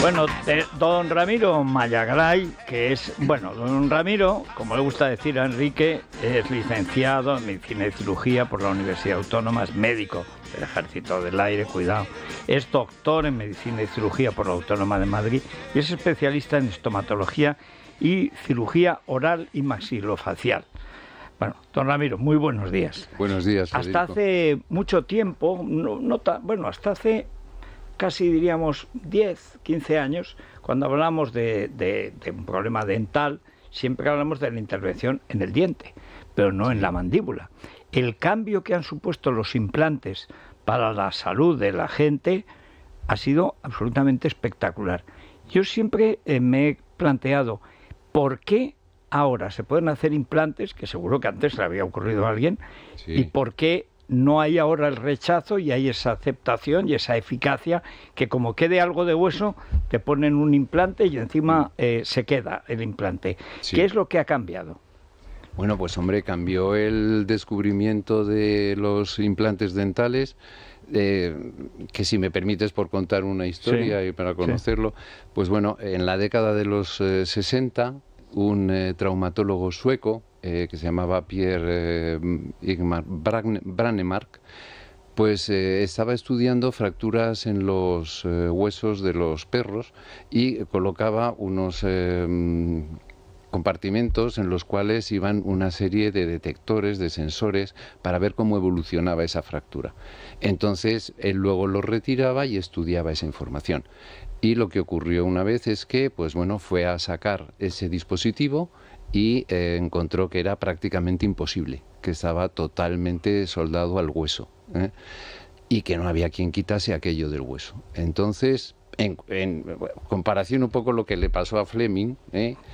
Bueno, don Ramiro Mayagray, que es, bueno, don Ramiro, como le gusta decir a Enrique, es licenciado en Medicina y Cirugía por la Universidad Autónoma, es médico del Ejército del Aire, cuidado, es doctor en Medicina y Cirugía por la Autónoma de Madrid y es especialista en estomatología y cirugía oral y maxilofacial. Bueno, don Ramiro, muy buenos días. Buenos días, Federico. Hasta hace mucho tiempo, hasta hace casi diríamos 10, 15 años, cuando hablamos de un problema dental, siempre hablamos de la intervención en el diente, pero no en la mandíbula. El cambio que han supuesto los implantes para la salud de la gente ha sido absolutamente espectacular. Yo siempre me he planteado por qué ahora se pueden hacer implantes, que seguro que antes le había ocurrido a alguien, Sí. y por qué no hay ahora el rechazo y hay esa aceptación y esa eficacia que como quede algo de hueso te ponen un implante y encima se queda el implante. Sí. ¿Qué es lo que ha cambiado? Bueno, pues hombre, cambió el descubrimiento de los implantes dentales, que si me permites por contar una historia Sí, y para conocerlo, pues bueno, en la década de los 60, un traumatólogo sueco, que se llamaba Pierre Ingmar Branemark, pues estaba estudiando fracturas en los huesos de los perros y colocaba unos compartimentos en los cuales iban una serie de detectores, de sensores, para ver cómo evolucionaba esa fractura. Entonces, él luego lo retiraba y estudiaba esa información. Y lo que ocurrió una vez es que, pues bueno, fue a sacar ese dispositivo y encontró que era prácticamente imposible, que estaba totalmente soldado al hueso, y que no había quien quitase aquello del hueso. Entonces, en comparación un poco lo que le pasó a Fleming,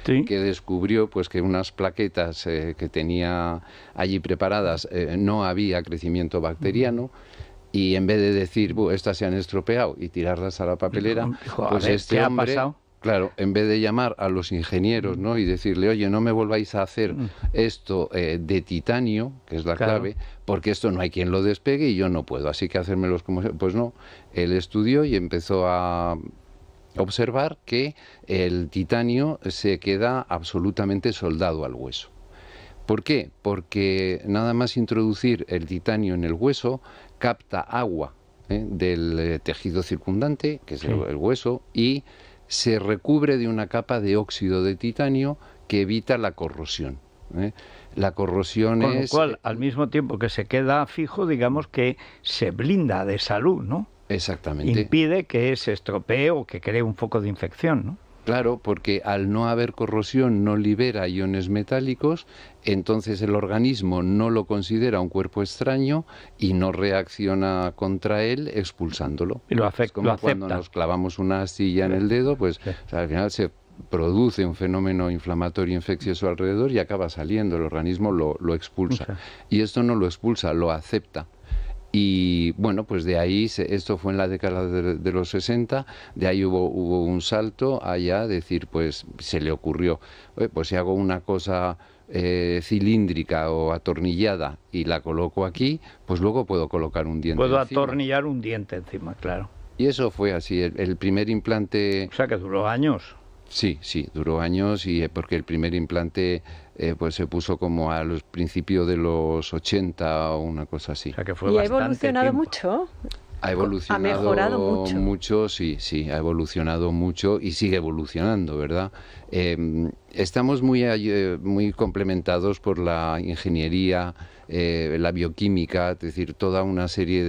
Sí. que descubrió pues que unas plaquetas que tenía allí preparadas no había crecimiento bacteriano, y en vez de decir, estas se han estropeado y tirarlas a la papelera, Dijo, pues a ver, este ¿qué ha hombre, pasado? claro, en vez de llamar a los ingenieros, ¿no?, y decirle, oye, no me volváis a hacer esto de titanio, que es la Claro. clave, porque esto no hay quien lo despegue y yo no puedo, así que hacérmelos como... Pues no, él estudió y empezó a observar que el titanio se queda absolutamente soldado al hueso. ¿Por qué? Porque nada más introducir el titanio en el hueso, capta agua del tejido circundante, que es Sí. el hueso, y se recubre de una capa de óxido de titanio que evita la corrosión. La corrosión Con lo es... cual, al mismo tiempo que se queda fijo, digamos que se blinda de salud, ¿no? Exactamente. Impide que se estropee o que cree un foco de infección, ¿no? Claro, porque al no haber corrosión no libera iones metálicos, entonces el organismo no lo considera un cuerpo extraño y no reacciona contra él expulsándolo. Y lo Es como lo cuando acepta. nos clavamos una astilla en el dedo, pues Sí. o sea, al final se produce un fenómeno inflamatorio infeccioso alrededor y acaba saliendo, el organismo lo expulsa. Sí. Y esto no lo expulsa, lo acepta. Y bueno, pues de ahí, esto fue en la década de los 60, de ahí hubo un salto allá, decir, pues se le ocurrió, pues si hago una cosa cilíndrica o atornillada y la coloco aquí, pues luego puedo colocar un diente Puedo encima. atornillar un diente encima, claro. Y eso fue así, el primer implante... O sea que duró años. Sí, duró años, y porque el primer implante pues se puso como a los principios de los 80 o una cosa así. O sea que fue ¿Y ha bastante evolucionado tiempo. mucho? Ha evolucionado Ha mejorado mucho. sí, ha evolucionado mucho y sigue evolucionando, ¿verdad? Estamos muy complementados por la ingeniería, la bioquímica, es decir, toda una serie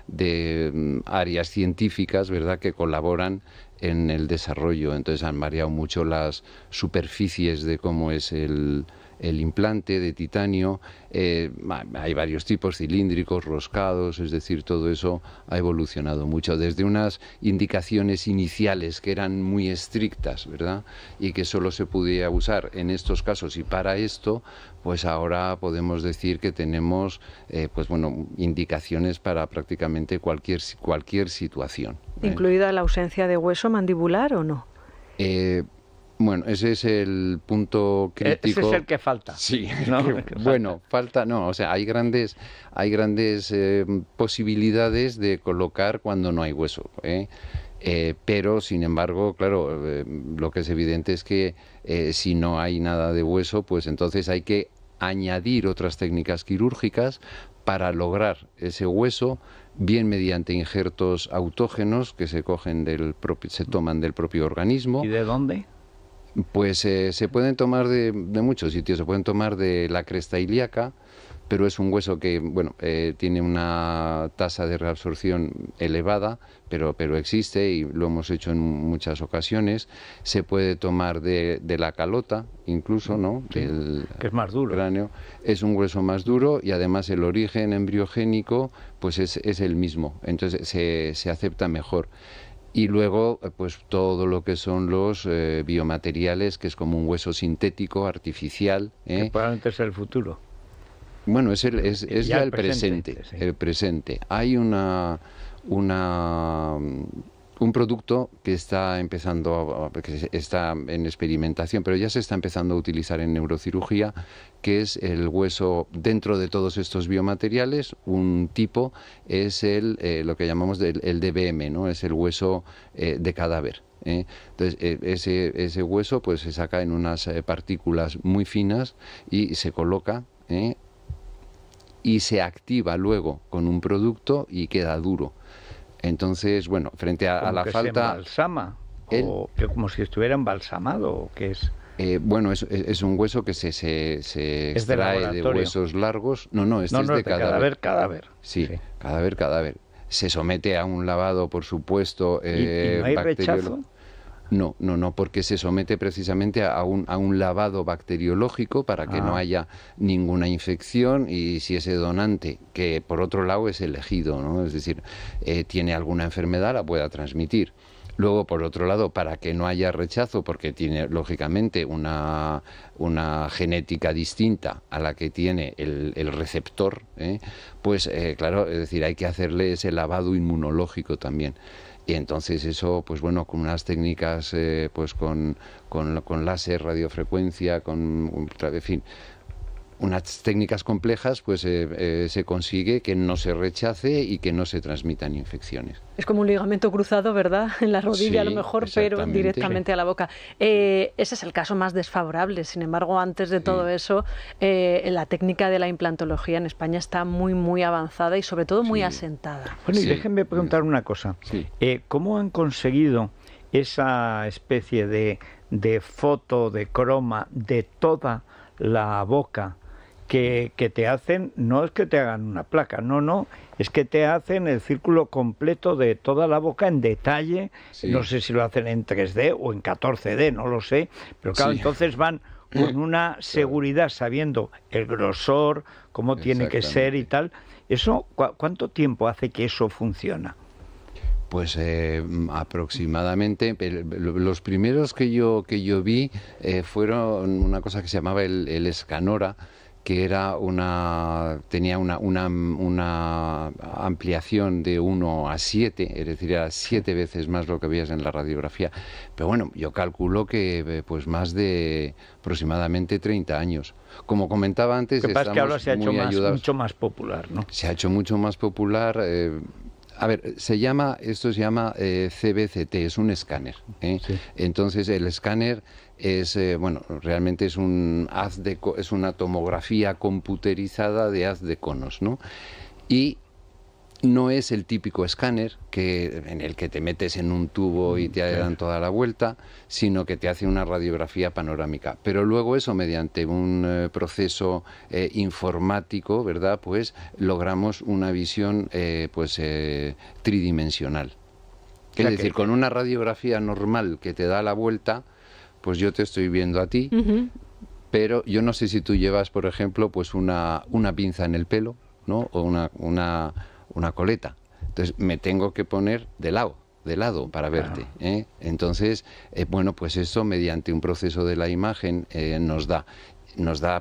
de áreas científicas, ¿verdad?, que colaboran en el desarrollo. Entonces han variado mucho las superficies de cómo es el implante de titanio. Hay varios tipos, cilíndricos, roscados, es decir, todo eso ha evolucionado mucho, desde unas indicaciones iniciales que eran muy estrictas, ¿verdad?, y que solo se podía usar en estos casos y para esto, pues ahora podemos decir que tenemos pues bueno, indicaciones para prácticamente cualquier situación. ¿Incluida la ausencia de hueso mandibular o no? Bueno, ese es el punto crítico. Ese es el que falta. Sí, ¿No? bueno, falta, no, o sea, hay grandes posibilidades de colocar cuando no hay hueso. Pero, sin embargo, claro, lo que es evidente es que si no hay nada de hueso, pues entonces hay que añadir otras técnicas quirúrgicas para lograr ese hueso, bien mediante injertos autógenos que se toman del propio organismo. ¿Y de dónde? Pues se pueden tomar de muchos sitios. Se pueden tomar de la cresta ilíaca, pero es un hueso que, bueno, tiene una tasa de reabsorción elevada, pero existe y lo hemos hecho en muchas ocasiones. Se puede tomar de la calota, incluso, ¿no? Sí, que es más duro. Cráneo. Es un hueso más duro y además el origen embriogénico pues es el mismo, entonces se acepta mejor. Y luego, pues todo lo que son los biomateriales, que es como un hueso sintético, artificial. Que probablemente es el futuro. Bueno, es ya el presente. Sí. El presente. Hay un producto que está que está en experimentación, pero ya se está empezando a utilizar en neurocirugía, que es el hueso dentro de todos estos biomateriales. Un tipo es lo que llamamos el DBM, ¿no? Es el hueso de cadáver. Entonces, ese hueso pues se saca en unas partículas muy finas y se coloca y se activa luego con un producto y queda duro. Entonces, bueno, frente a la falta... ¿Se embalsama? ¿O como si estuviera embalsamado? ¿O qué es? Bueno, es un hueso que se extrae de huesos largos. No, es de cadáver. Sí, cadáver. Se somete a un lavado, por supuesto. ¿Y no hay rechazo? No, porque se somete precisamente a un lavado bacteriológico para que no haya ninguna infección, y si ese donante, que por otro lado es elegido, ¿no? Es decir, tiene alguna enfermedad, la pueda transmitir. Luego, por otro lado, para que no haya rechazo, porque tiene lógicamente una genética distinta a la que tiene el receptor, pues claro, es decir, hay que hacerle ese lavado inmunológico también. Y entonces eso, pues bueno, con unas técnicas, pues con láser, radiofrecuencia, en fin, unas técnicas complejas, pues se consigue que no se rechace y que no se transmitan infecciones. Es como un ligamento cruzado, ¿verdad? En la rodilla, sí, a lo mejor, pero directamente a la boca. Ese es el caso más desfavorable. Sin embargo, antes de todo eso, la técnica de la implantología en España está muy, muy avanzada y sobre todo muy asentada. Bueno, y déjenme preguntar una cosa. Sí. ¿Cómo han conseguido esa especie de foto, de croma de toda la boca que te hacen? No es que te hagan una placa, no, es que te hacen el círculo completo de toda la boca en detalle. Sí. No sé si lo hacen en 3D o en 14D, no lo sé, pero claro, entonces van con una seguridad, sabiendo el grosor, cómo tiene que ser y tal. Eso, ¿cuánto tiempo hace que eso funciona? Pues aproximadamente, los primeros que yo vi fueron una cosa que se llamaba el Scanora, que tenía una ampliación de 1 a 7, es decir, era 7 veces más lo que veías en la radiografía. Pero bueno, yo calculo que pues más de aproximadamente 30 años. Como comentaba antes, lo que pasa es que ahora se ha hecho mucho más popular, ¿no? Se ha hecho mucho más popular. A ver, esto se llama CBCT, es un escáner. Sí. Entonces el escáner es, realmente es es una tomografía computerizada de haz de conos, ¿no? Y no es el típico escáner en el que te metes en un tubo y te dan toda la vuelta, sino que te hace una radiografía panorámica. Pero luego eso, mediante un proceso informático, ¿verdad?, pues logramos una visión tridimensional. Es decir, con una radiografía normal que te da la vuelta, pues yo te estoy viendo a ti, pero yo no sé si tú llevas, por ejemplo, pues una pinza en el pelo, ¿no?, o una coleta. Entonces me tengo que poner de lado para verte. Entonces, pues eso, mediante un proceso de la imagen, nos da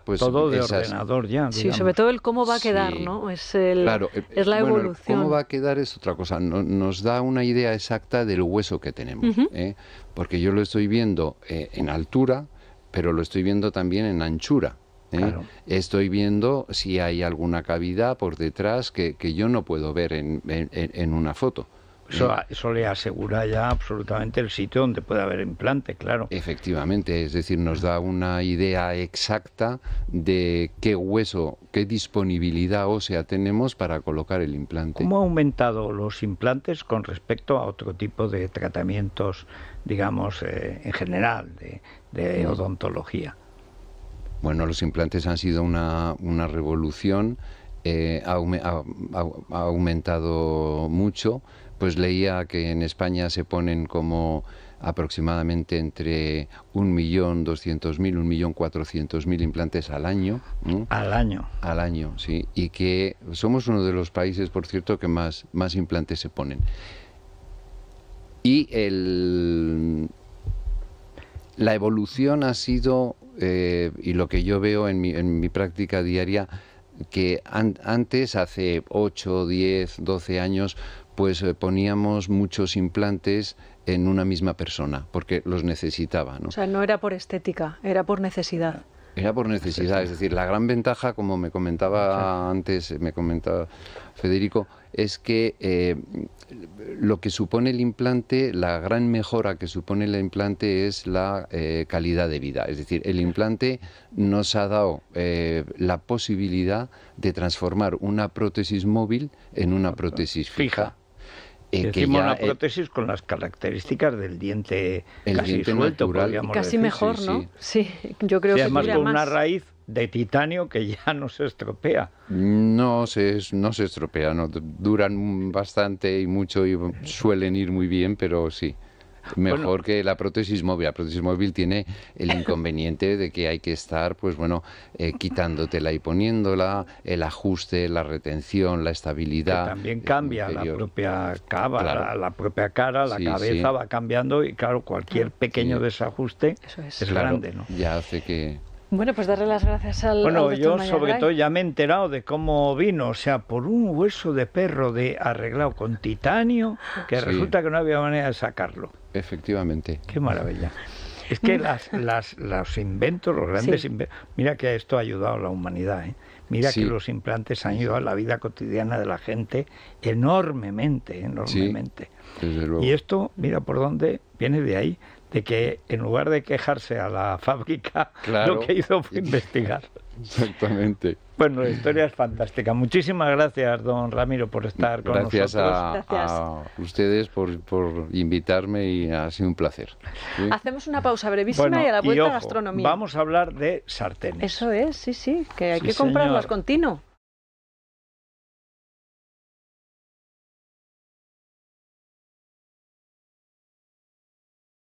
pues todo de ordenador ya, digamos. Sí, sobre todo el cómo va a quedar, ¿no? Es la evolución. Cómo va a quedar es otra cosa. Nos da una idea exacta del hueso que tenemos, porque yo lo estoy viendo en altura, pero lo estoy viendo también en anchura. Claro. Estoy viendo si hay alguna cavidad por detrás que yo no puedo ver en una foto, Eso le asegura ya absolutamente el sitio donde puede haber implante, claro. Efectivamente, es decir, nos da una idea exacta de qué hueso, qué disponibilidad ósea tenemos para colocar el implante. ¿Cómo ha aumentado los implantes con respecto a otro tipo de tratamientos, digamos, en general, de odontología? Bueno, los implantes han sido una revolución, ha aumentado mucho. Pues leía que en España se ponen como aproximadamente entre 1.200.000, 1.400.000 implantes al año. Al año. Al año, sí. Y que somos uno de los países, por cierto, que más implantes se ponen. Y la evolución ha sido, y lo que yo veo en mi práctica diaria, que antes, hace 8, 10, 12 años, pues poníamos muchos implantes en una misma persona, porque los necesitaba, ¿no? O sea, no era por estética, era por necesidad. Era por necesidad, es decir, la gran ventaja, como me comentaba antes, me comentaba Federico, es que lo que supone el implante, la gran mejora que supone el implante es la calidad de vida. Es decir, el implante nos ha dado la posibilidad de transformar una prótesis móvil en una prótesis fija. Decimos una prótesis con las características del diente casi suelto, podríamos decir. Casi mejor, sí, ¿no? Sí, yo creo que además con una raíz de titanio que ya no se estropea. No se estropea, no, duran bastante y mucho y suelen ir muy bien, pero sí. Mejor que la prótesis móvil. La prótesis móvil tiene el inconveniente de que hay que estar, pues bueno, quitándotela y poniéndola, el ajuste, la retención, la estabilidad. Que también cambia la propia cava, claro. la propia cara, la cabeza va cambiando y claro, cualquier pequeño desajuste es grande, ¿no? Ya hace que... Bueno, pues darle las gracias al doctor yo Mayargay. sobre todo ya me he enterado de cómo vino, o sea, por un hueso de perro arreglado con titanio, que resulta que no había manera de sacarlo. Efectivamente. Qué maravilla. Es que los inventos, los grandes inventos, mira que esto ha ayudado a la humanidad, ¿eh? Mira que los implantes han ayudado a la vida cotidiana de la gente enormemente, enormemente. Sí, desde luego. Y esto, mira por dónde viene de ahí, de que en lugar de quejarse a la fábrica, lo que hizo fue investigar. Exactamente. Bueno, la historia es fantástica. Muchísimas gracias, don Ramiro, por estar con nosotros. Gracias a ustedes por invitarme y ha sido un placer. ¿Sí? Hacemos una pausa brevísima y a la vuelta a gastronomía. Vamos a hablar de sartenes. Eso es, sí, que hay que comprarlas continuo.